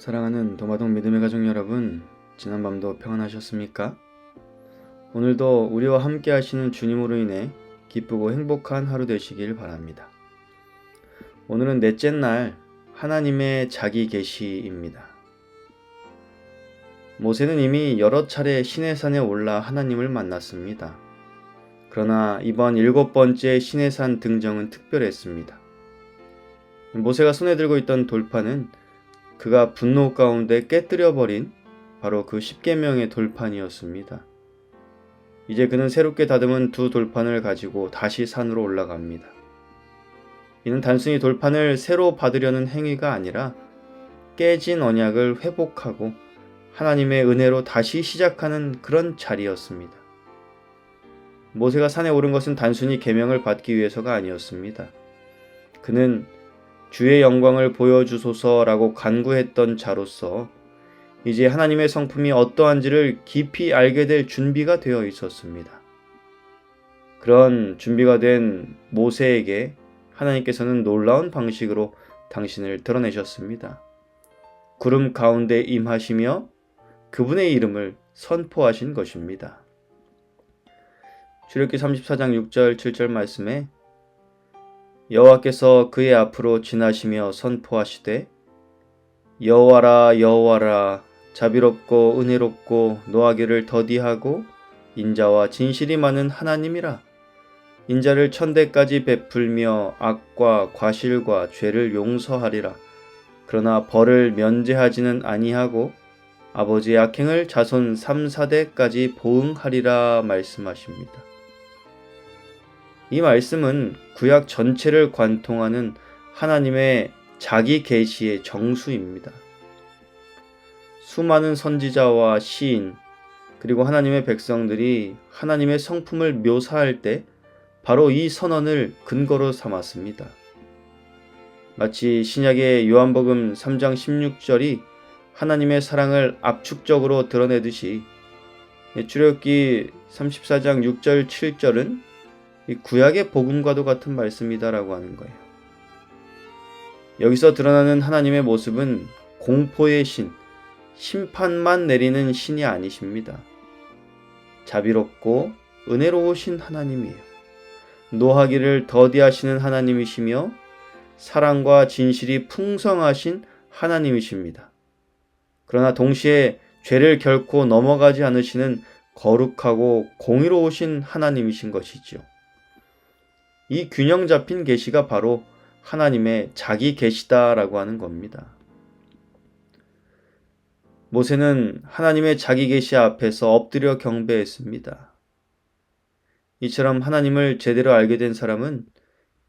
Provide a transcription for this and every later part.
사랑하는 도마동 믿음의 가족 여러분, 지난밤도 평안하셨습니까? 오늘도 우리와 함께 하시는 주님으로 인해 기쁘고 행복한 하루 되시길 바랍니다. 오늘은 넷째 날 하나님의 자기 계시입니다. 모세는 이미 여러 차례 시내산에 올라 하나님을 만났습니다. 그러나 이번 7번째 시내산 등정은 특별했습니다. 모세가 손에 들고 있던 돌판은 그가 분노 가운데 깨뜨려버린 바로 그 십계명의 돌판이었습니다. 이제 그는 새롭게 다듬은 두 돌판을 가지고 다시 산으로 올라갑니다. 이는 단순히 돌판을 새로 받으려는 행위가 아니라 깨진 언약을 회복하고 하나님의 은혜로 다시 시작하는 그런 자리였습니다. 모세가 산에 오른 것은 단순히 계명을 받기 위해서가 아니었습니다. 그는 주의 영광을 보여주소서라고 간구했던 자로서 이제 하나님의 성품이 어떠한지를 깊이 알게 될 준비가 되어 있었습니다. 그런 준비가 된 모세에게 하나님께서는 놀라운 방식으로 당신을 드러내셨습니다. 구름 가운데 임하시며 그분의 이름을 선포하신 것입니다. 출애굽기 34장 6절 7절 말씀에 여호와께서 그의 앞으로 지나시며 선포하시되 여호와라 여호와라 자비롭고 은혜롭고 노하기를 더디하고 인자와 진실이 많은 하나님이라 인자를 천대까지 베풀며 악과 과실과 죄를 용서하리라 그러나 벌을 면제하지는 아니하고 아버지의 악행을 자손 3, 4대까지 보응하리라 말씀하십니다. 이 말씀은 구약 전체를 관통하는 하나님의 자기 계시의 정수입니다. 수많은 선지자와 시인 그리고 하나님의 백성들이 하나님의 성품을 묘사할 때 바로 이 선언을 근거로 삼았습니다. 마치 신약의 요한복음 3장 16절이 하나님의 사랑을 압축적으로 드러내듯이 출애굽기 34장 6절 7절은 이 구약의 복음과도 같은 말씀이다라고 하는 거예요. 여기서 드러나는 하나님의 모습은 공포의 신, 심판만 내리는 신이 아니십니다. 자비롭고 은혜로우신 하나님이에요. 노하기를 더디하시는 하나님이시며 사랑과 진실이 풍성하신 하나님이십니다. 그러나 동시에 죄를 결코 넘어가지 않으시는 거룩하고 공의로우신 하나님이신 것이지요. 이 균형 잡힌 계시가 바로 하나님의 자기 계시다라고 하는 겁니다. 모세는 하나님의 자기 계시 앞에서 엎드려 경배했습니다. 이처럼 하나님을 제대로 알게 된 사람은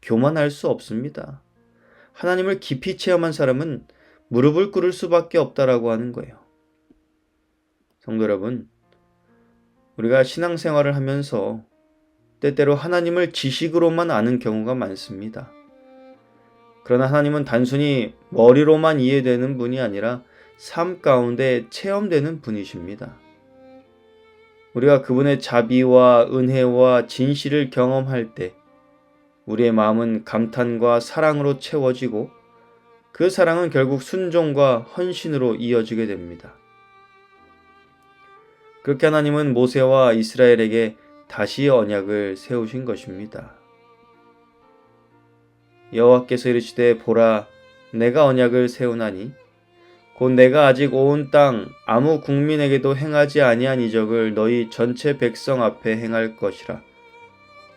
교만할 수 없습니다. 하나님을 깊이 체험한 사람은 무릎을 꿇을 수밖에 없다라고 하는 거예요. 성도 여러분, 우리가 신앙생활을 하면서 때때로 하나님을 지식으로만 아는 경우가 많습니다. 그러나 하나님은 단순히 머리로만 이해되는 분이 아니라 삶 가운데 체험되는 분이십니다. 우리가 그분의 자비와 은혜와 진실을 경험할 때 우리의 마음은 감탄과 사랑으로 채워지고 그 사랑은 결국 순종과 헌신으로 이어지게 됩니다. 그렇게 하나님은 모세와 이스라엘에게 다시 언약을 세우신 것입니다. 여호와께서 이르시되 보라 내가 언약을 세우나니 곧 내가 아직 온 땅 아무 국민에게도 행하지 아니한 이적을 너희 전체 백성 앞에 행할 것이라.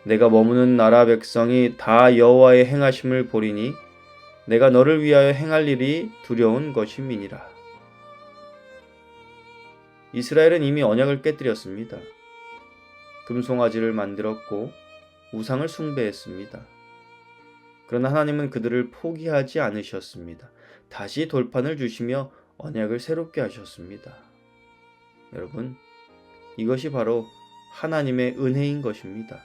내가 머무는 나라 백성이 다 여호와의 행하심을 보리니 내가 너를 위하여 행할 일이 두려운 것임이니라. 이스라엘은 이미 언약을 깨뜨렸습니다. 금송아지를 만들었고 우상을 숭배했습니다. 그러나 하나님은 그들을 포기하지 않으셨습니다. 다시 돌판을 주시며 언약을 새롭게 하셨습니다. 여러분, 이것이 바로 하나님의 은혜인 것입니다.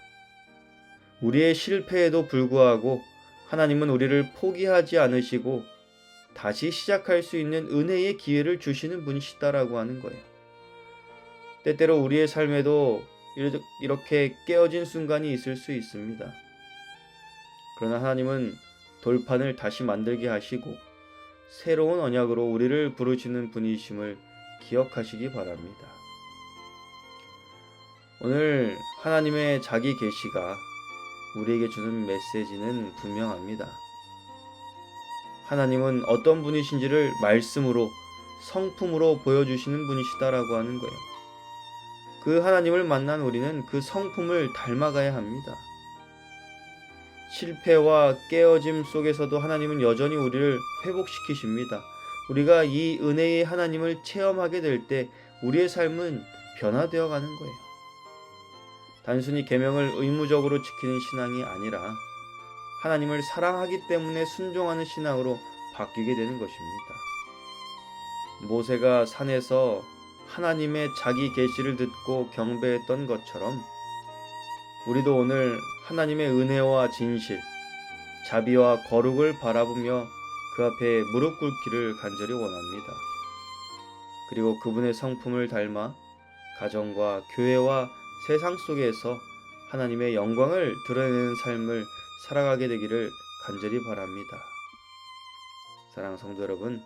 우리의 실패에도 불구하고 하나님은 우리를 포기하지 않으시고 다시 시작할 수 있는 은혜의 기회를 주시는 분이시다라고 하는 거예요. 때때로 우리의 삶에도 이렇게 깨어진 순간이 있을 수 있습니다. 그러나 하나님은 돌판을 다시 만들게 하시고 새로운 언약으로 우리를 부르시는 분이심을 기억하시기 바랍니다. 오늘 하나님의 자기 계시가 우리에게 주는 메시지는 분명합니다. 하나님은 어떤 분이신지를 말씀으로, 성품으로 보여주시는 분이시다라고 하는 거예요. 그 하나님을 만난 우리는 그 성품을 닮아가야 합니다. 실패와 깨어짐 속에서도 하나님은 여전히 우리를 회복시키십니다. 우리가 이 은혜의 하나님을 체험하게 될 때 우리의 삶은 변화되어 가는 거예요. 단순히 계명을 의무적으로 지키는 신앙이 아니라 하나님을 사랑하기 때문에 순종하는 신앙으로 바뀌게 되는 것입니다. 모세가 산에서 하나님의 자기 계시를 듣고 경배했던 것처럼 우리도 오늘 하나님의 은혜와 진실, 자비와 거룩을 바라보며 그 앞에 무릎 꿇기를 간절히 원합니다. 그리고 그분의 성품을 닮아 가정과 교회와 세상 속에서 하나님의 영광을 드러내는 삶을 살아가게 되기를 간절히 바랍니다. 사랑하는 성도 여러분,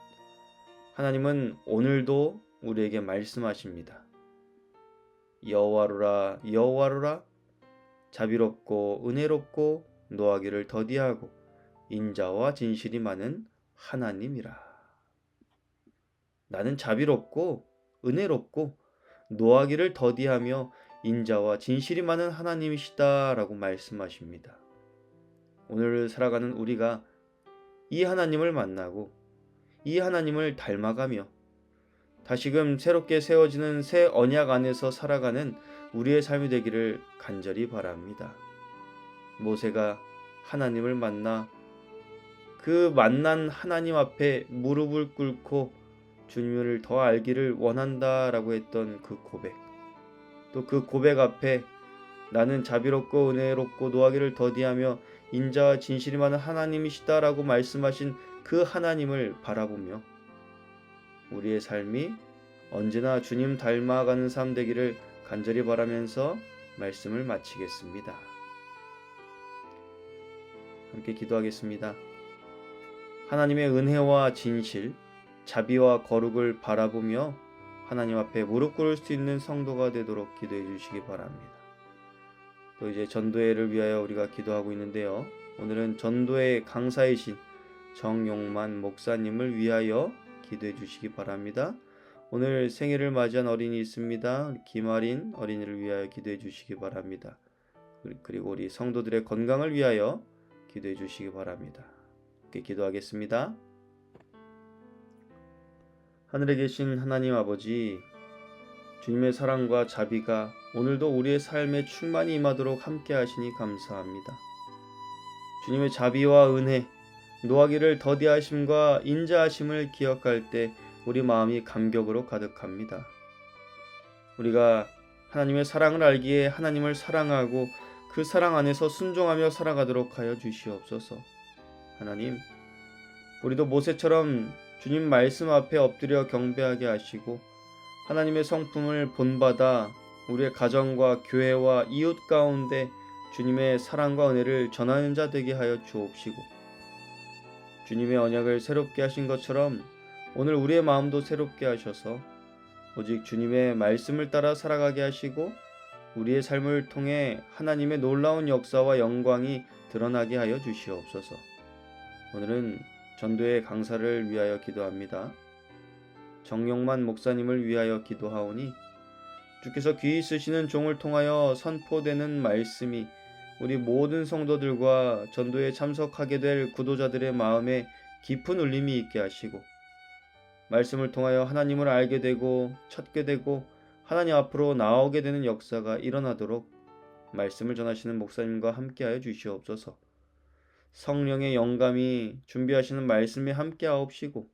하나님은 오늘도 우리에게 말씀하십니다. 여호와로라, 여호와로라, 자비롭고 은혜롭고 노하기를 더디하고 인자와 진실이 많은 하나님이라. 나는 자비롭고 은혜롭고 노하기를 더디하며 인자와 진실이 많은 하나님이시다라고 말씀하십니다. 오늘 살아가는 우리가 이 하나님을 만나고 이 하나님을 닮아가며 다시금 새롭게 세워지는 새 언약 안에서 살아가는 우리의 삶이 되기를 간절히 바랍니다. 모세가 하나님을 만나 그 만난 하나님 앞에 무릎을 꿇고 주님을 더 알기를 원한다라고 했던 그 고백, 또 그 고백 앞에 나는 자비롭고 은혜롭고 노하기를 더디하며 인자와 진실이 많은 하나님이시다라고 말씀하신 그 하나님을 바라보며 우리의 삶이 언제나 주님 닮아가는 삶 되기를 간절히 바라면서 말씀을 마치겠습니다. 함께 기도하겠습니다. 하나님의 은혜와 진실, 자비와 거룩을 바라보며 하나님 앞에 무릎 꿇을 수 있는 성도가 되도록 기도해 주시기 바랍니다. 또 이제 전도회를 위하여 우리가 기도하고 있는데요. 오늘은 전도회 강사이신 정용만 목사님을 위하여 기도해 주시기 바랍니다. 오늘 생일을 맞이한 어린이 있습니다. 김아린 어린이를 위하여 기도해 주시기 바랍니다. 그리고 우리 성도들의 건강을 위하여 기도해 주시기 바랍니다. 함께 기도하겠습니다. 하늘에 계신 하나님 아버지, 주님의 사랑과 자비가 오늘도 우리의 삶에 충만히 임하도록 함께 하시니 감사합니다. 주님의 자비와 은혜, 노하기를 더디하심과 인자하심을 기억할 때 우리 마음이 감격으로 가득합니다. 우리가 하나님의 사랑을 알기에 하나님을 사랑하고 그 사랑 안에서 순종하며 살아가도록 하여 주시옵소서. 하나님, 우리도 모세처럼 주님 말씀 앞에 엎드려 경배하게 하시고 하나님의 성품을 본받아 우리의 가정과 교회와 이웃 가운데 주님의 사랑과 은혜를 전하는 자 되게 하여 주옵시고 주님의 언약을 새롭게 하신 것처럼 오늘 우리의 마음도 새롭게 하셔서 오직 주님의 말씀을 따라 살아가게 하시고 우리의 삶을 통해 하나님의 놀라운 역사와 영광이 드러나게 하여 주시옵소서. 오늘은 전도의 강사를 위하여 기도합니다. 정용만 목사님을 위하여 기도하오니 주께서 귀히 쓰시는 종을 통하여 선포되는 말씀이 우리 모든 성도들과 전도에 참석하게 될 구도자들의 마음에 깊은 울림이 있게 하시고 말씀을 통하여 하나님을 알게 되고 찾게 되고 하나님 앞으로 나오게 되는 역사가 일어나도록 말씀을 전하시는 목사님과 함께하여 주시옵소서. 성령의 영감이 준비하시는 말씀에 함께하옵시고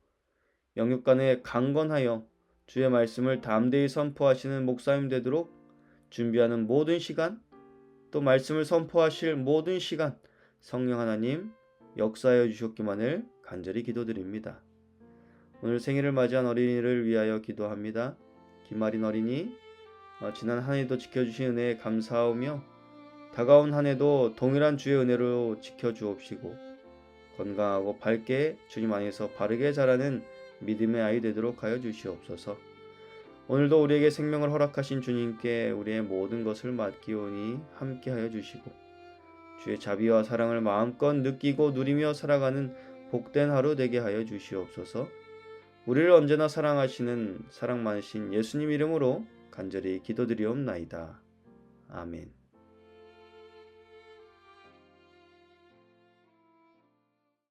영육간에 강건하여 주의 말씀을 담대히 선포하시는 목사님 되도록 준비하는 모든 시간, 또 말씀을 선포하실 모든 시간 성령 하나님 역사하여 주셨기만을 간절히 기도드립니다. 오늘 생일을 맞이한 어린이를 위하여 기도합니다. 김아린 어린이, 지난 한 해도 지켜주신 은혜에 감사하오며 다가온 한 해도 동일한 주의 은혜로 지켜주옵시고 건강하고 밝게 주님 안에서 바르게 자라는 믿음의 아이 되도록 하여 주시옵소서. 오늘도 우리에게 생명을 허락하신 주님께 우리의 모든 것을 맡기오니 함께하여 주시고 주의 자비와 사랑을 마음껏 느끼고 누리며 살아가는 복된 하루 되게 하여 주시옵소서. 우리를 언제나 사랑하시는 사랑 많으신 예수님 이름으로 간절히 기도드리옵나이다. 아멘.